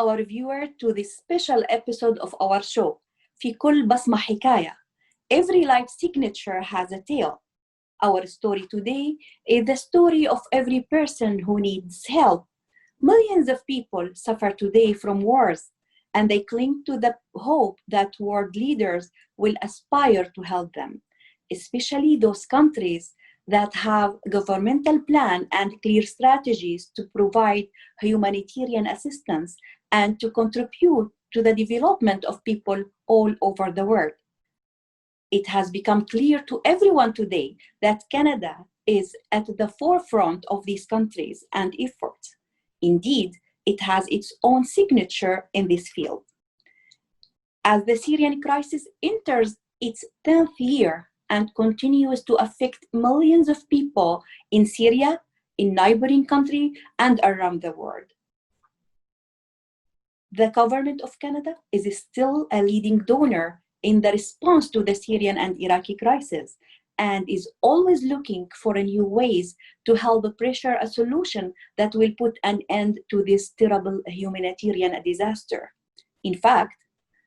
our viewer to this special episode of our show. في كل بصمة حكاية. Every life signature has a tale. Our story today is the story of every person who needs help. Millions of people suffer today from wars, and they cling to the hope that world leaders will aspire to help them, especially those countries that have governmental plan and clear strategies to provide humanitarian assistance and to contribute to the development of people all over the world. It has become clear to everyone today that Canada is at the forefront of these countries and efforts. Indeed, it has its own signature in this field. As the Syrian crisis enters its 10th year and continues to affect millions of people in Syria, in neighboring countries, and around the world. The government of Canada is still a leading donor in the response to the Syrian and Iraqi crisis, and is always looking for new ways to help pressure a solution that will put an end to this terrible humanitarian disaster. In fact,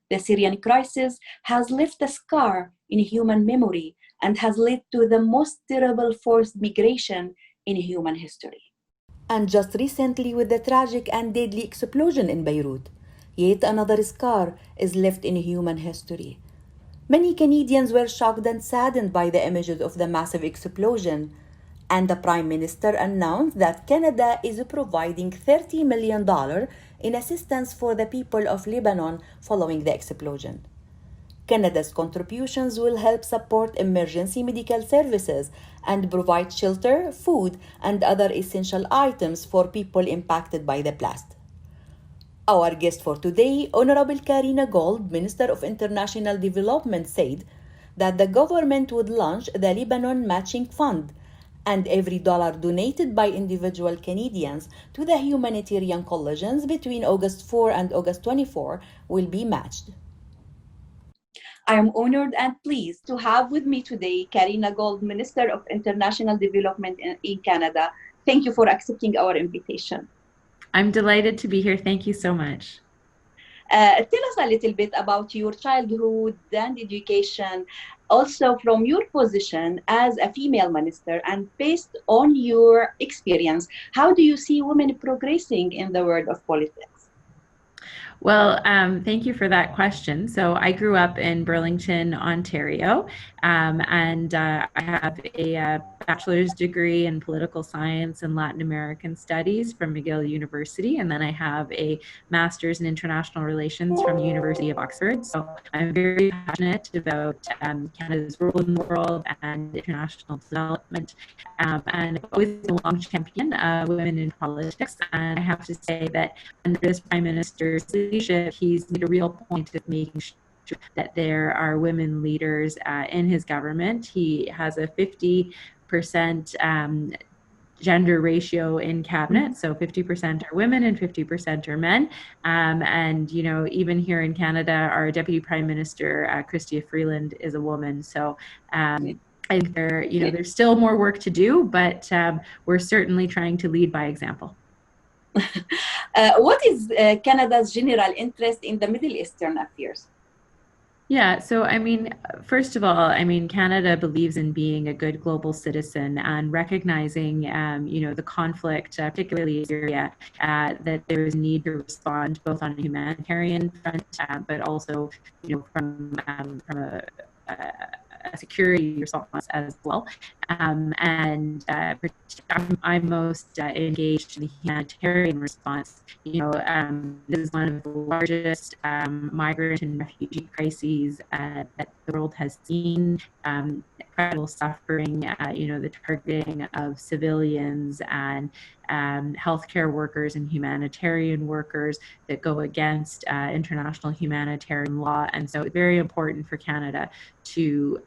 the Syrian crisis has left a scar in human memory and has led to the most terrible forced migration in human history. And just recently with the tragic and deadly explosion in Beirut, yet another scar is left in human history. Many Canadians were shocked and saddened by the images of the massive explosion, and the Prime Minister announced that Canada is providing $30 million in assistance for the people of Lebanon following the explosion. Canada's contributions will help support emergency medical services and provide shelter, food, and other essential items for people impacted by the blast. Our guest for today, Honorable Kariina Gold, Minister of International Development, said that the government would launch the Lebanon Matching Fund, and every dollar donated by individual Canadians to the humanitarian coalitions between August 4 and August 24 will be matched. I am honored and pleased to have with me today Kariina Gold, Minister of International Development in Canada. Thank you for accepting our invitation. I'm delighted to be here. Thank you so much. Tell us a little bit about your childhood and education, also from your position as a female minister, and based on your experience, how do you see women progressing in the world of politics? Well, thank you for that question. So I grew up in Burlington, Ontario, and I have a bachelor's degree in political science and Latin American studies from McGill University, and then I have a master's in international relations from the University of Oxford. So I'm very passionate about Canada's role in the world and international development, and I've always been a long champion of women in politics. And I have to say that under this Prime Minister's leadership, he's made a real point of making sure that there are women leaders in his government. He has a 50% gender ratio in cabinet, so 50% are women and 50% are men. And you know, even here in Canada, our Deputy Prime Minister, Chrystia Freeland, is a woman. So I think there's still more work to do, but we're certainly trying to lead by example. What is Canada's general interest in the Middle Eastern affairs? Yeah, so I mean, first of all, I mean, Canada believes in being a good global citizen and recognizing, the conflict, particularly in Syria, that there is a need to respond both on a humanitarian front, but also, from a security response as well. I'm most engaged in the humanitarian response. This is one of the largest migrant and refugee crises that the world has seen. Incredible suffering, the targeting of civilians and healthcare workers and humanitarian workers that go against international humanitarian law. And so it's very important for Canada to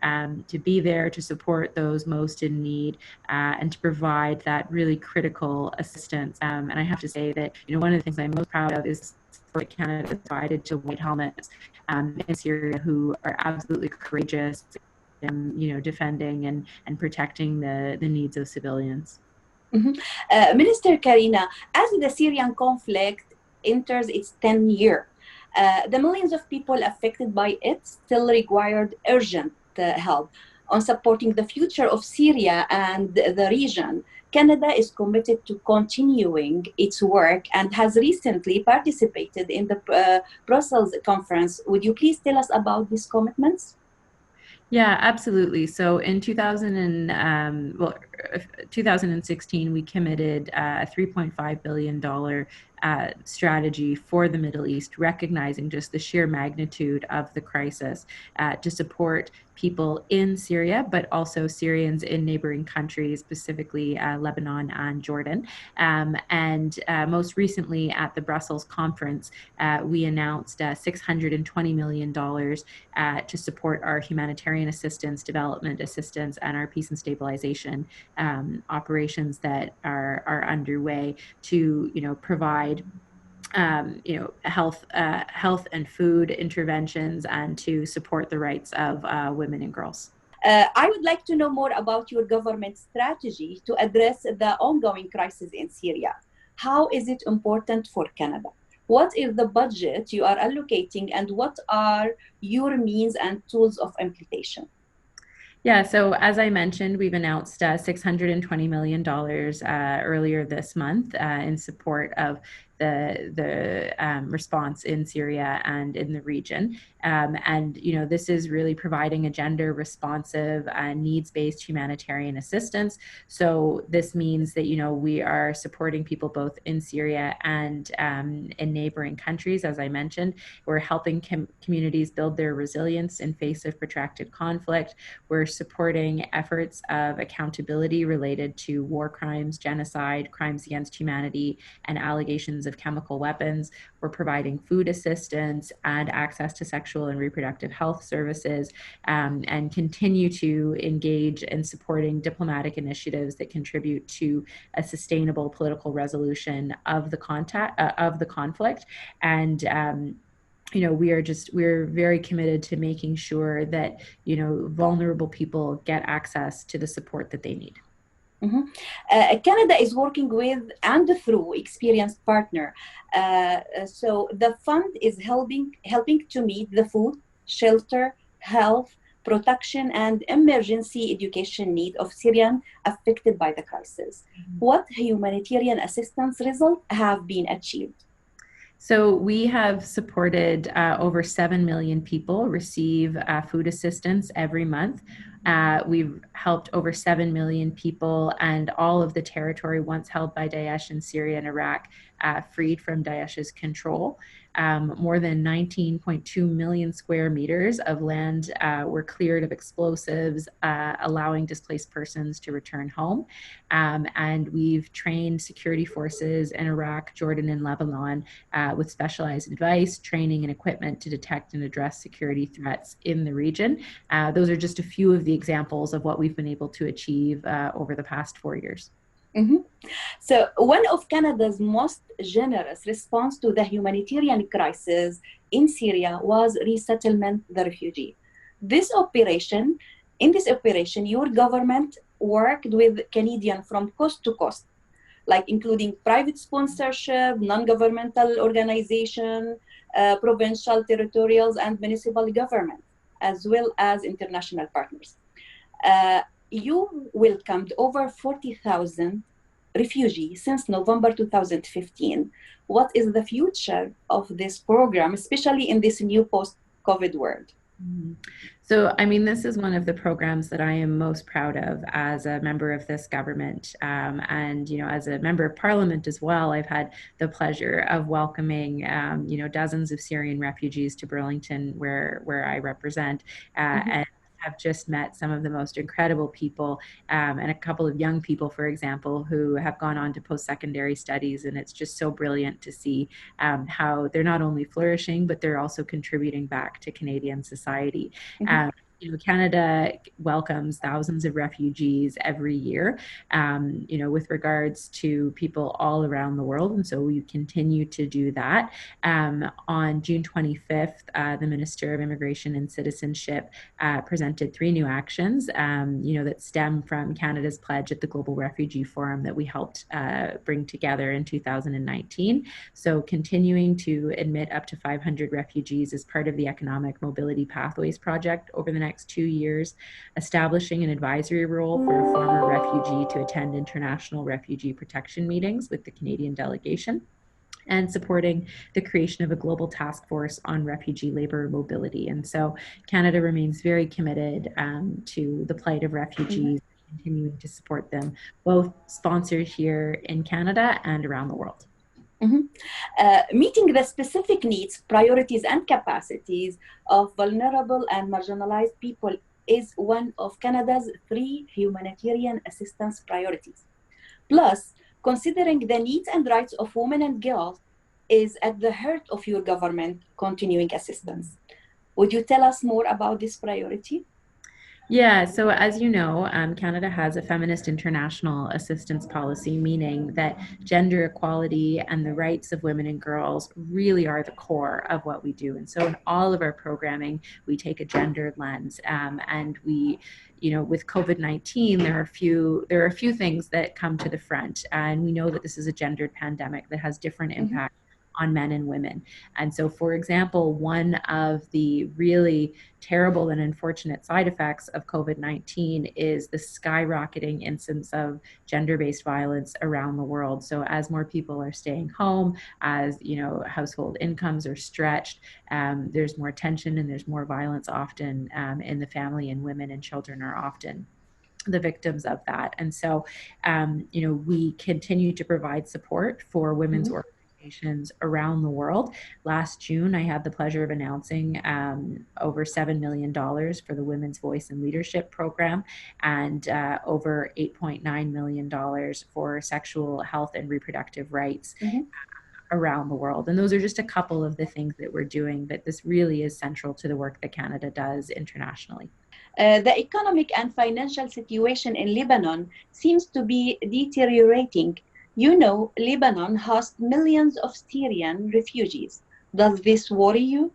be there to support those most in need and to provide that really critical assistance. And I have to say that, one of the things I'm most proud of is what Canada provided to white helmets in Syria, who are absolutely courageous in, defending and protecting the needs of civilians. Mm-hmm. Minister Kariina, as the Syrian conflict enters its 10th year. The millions of people affected by it still required urgent help on supporting the future of Syria and the region. Canada is committed to continuing its work and has recently participated in the Brussels conference. Would you please tell us about these commitments? Yeah, absolutely. So in 2016, we committed a $3.5 billion strategy for the Middle East, recognizing just the sheer magnitude of the crisis to support people in Syria, but also Syrians in neighboring countries, specifically Lebanon and Jordan. And most recently at the Brussels conference, we announced $620 million to support our humanitarian assistance, development assistance, and our peace and stabilization operations that are underway to, provide health and food interventions and to support the rights of women and girls. I would like to know more about your government strategy to address the ongoing crisis in Syria. How is it important for Canada? What is the budget you are allocating, and what are your means and tools of implementation? Yeah, so as I mentioned, we've announced $620 million earlier this month in support of the response in Syria and in the region. And, this is really providing a gender responsive, needs-based humanitarian assistance. So this means that, we are supporting people both in Syria and in neighboring countries. As I mentioned, we're helping communities build their resilience in face of protracted conflict. We're supporting efforts of accountability related to war crimes, genocide, crimes against humanity, and allegations of chemical weapons. We're providing food assistance and access to sexual and reproductive health services, and continue to engage in supporting diplomatic initiatives that contribute to a sustainable political resolution of the conflict. And we're very committed to making sure that, vulnerable people get access to the support that they need. Mm-hmm. Canada is working with and through experienced partner. So the fund is helping to meet the food, shelter, health, protection, and emergency education need of Syrians affected by the crisis. Mm-hmm. What humanitarian assistance results have been achieved? So we have supported over 7 million people receive food assistance every month. We've helped over 7 million people, and all of the territory once held by Daesh in Syria and Iraq freed from Daesh's control. More than 19.2 million square meters of land were cleared of explosives, allowing displaced persons to return home. And we've trained security forces in Iraq, Jordan, and Lebanon with specialized advice, training, and equipment to detect and address security threats in the region. Those are just a few of the examples of what we've been able to achieve over the past 4 years. Mm-hmm. So one of Canada's most generous response to the humanitarian crisis in Syria was resettlement the refugee. In this operation, your government worked with Canadians from coast to coast, like including private sponsorship, non-governmental organization, provincial, territorial, and municipal government, as well as international partners. You welcomed over 40,000 refugees since November 2015. What is the future of this program, especially in this new post-COVID world? So, this is one of the programs that I am most proud of as a member of this government. And, as a member of parliament as well, I've had the pleasure of welcoming, dozens of Syrian refugees to Burlington, where I represent, and have just met some of the most incredible people, and a couple of young people, for example, who have gone on to post-secondary studies. And it's just so brilliant to see how they're not only flourishing, but they're also contributing back to Canadian society. Canada welcomes thousands of refugees every year, with regards to people all around the world. And so we continue to do that. On June 25th, the Minister of Immigration and Citizenship presented 3 new actions, that stem from Canada's pledge at the Global Refugee Forum that we helped bring together in 2019. So continuing to admit up to 500 refugees as part of the Economic Mobility Pathways Project over the next 2 years, establishing an advisory role for a former refugee to attend international refugee protection meetings with the Canadian delegation, and supporting the creation of a global task force on refugee labor mobility. And so Canada remains very committed to the plight of refugees, continuing to support them, both sponsored here in Canada and around the world. Meeting the specific needs, priorities, and capacities of vulnerable and marginalized people is one of Canada's 3 humanitarian assistance priorities. Plus, considering the needs and rights of women and girls is at the heart of your government continuing assistance. Would you tell us more about this priority? Yeah, so as you know, Canada has a feminist international assistance policy, meaning that gender equality and the rights of women and girls really are the core of what we do. And so in all of our programming, we take a gendered lens, and we, with COVID-19, there are a few things that come to the front, and we know that this is a gendered pandemic that has different impacts on men and women. And so, for example, one of the really terrible and unfortunate side effects of COVID-19 is the skyrocketing incidence of gender-based violence around the world. So as more people are staying home, as household incomes are stretched, there's more tension and there's more violence often in the family, and women and children are often the victims of that. And so, we continue to provide support for women's organizations around the world. Last June, I had the pleasure of announcing over $7 million for the Women's Voice and Leadership Program, and over $8.9 million for sexual health and reproductive rights around the world. And those are just a couple of the things that we're doing, but this really is central to the work that Canada does internationally. The economic and financial situation in Lebanon seems to be deteriorating. Lebanon hosts millions of Syrian refugees. Does this worry you?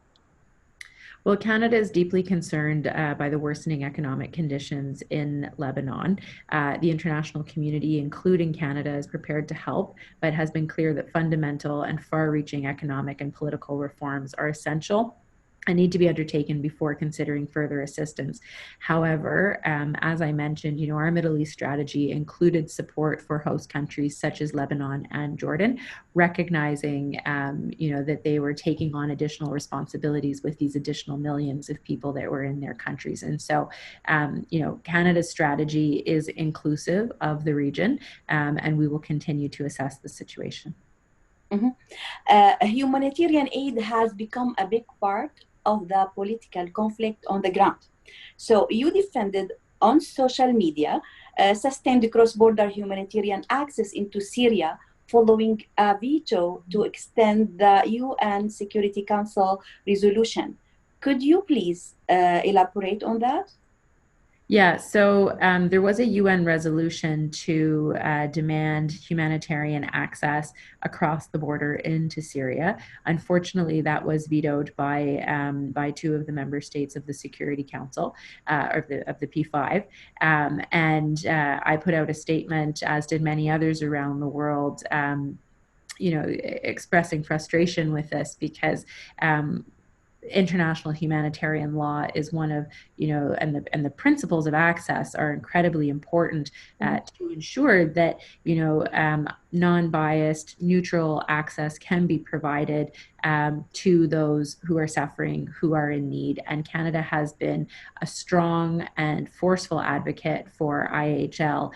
Well, Canada is deeply concerned by the worsening economic conditions in Lebanon. The international community, including Canada, is prepared to help, but has been clear that fundamental and far-reaching economic and political reforms are essential and need to be undertaken before considering further assistance. However, as I mentioned, our Middle East strategy included support for host countries such as Lebanon and Jordan, recognizing, that they were taking on additional responsibilities with these additional millions of people that were in their countries. And so, Canada's strategy is inclusive of the region, and we will continue to assess the situation. Humanitarian aid has become a big part of the political conflict on the ground. So you defended on social media sustained cross-border humanitarian access into Syria following a veto to extend the UN Security Council resolution. Could you please elaborate on that? Yeah, so there was a UN resolution to demand humanitarian access across the border into Syria. Unfortunately, that was vetoed by 2 of the member states of the Security Council, of the P5. And I put out a statement, as did many others around the world, expressing frustration with this, because international humanitarian law is one of, and the principles of access are incredibly important to ensure that, non-biased, neutral access can be provided to those who are suffering, who are in need. And Canada has been a strong and forceful advocate for IHL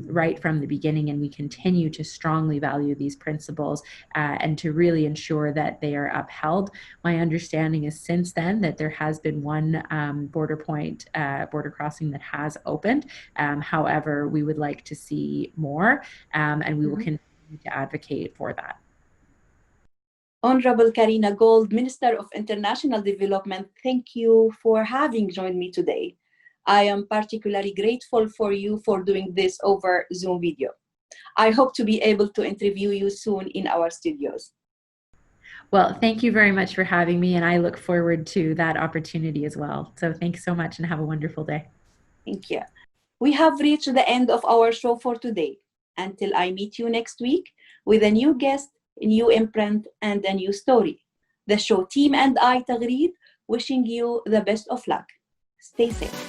right from the beginning, and we continue to strongly value these principles and to really ensure that they are upheld. My understanding is since then that there has been one border crossing that has opened. However, we would like to see more, and we will continue to advocate for that. Honorable Kárina Gold, Minister of International Development, thank you for having joined me today. I am particularly grateful for you for doing this over Zoom video. I hope to be able to interview you soon in our studios. Well, thank you very much for having me, and I look forward to that opportunity as well. So thanks so much and have a wonderful day. Thank you. We have reached the end of our show for today. Until I meet you next week with a new guest, a new imprint, and a new story. The show team and I, تغريد, wishing you the best of luck. Stay safe.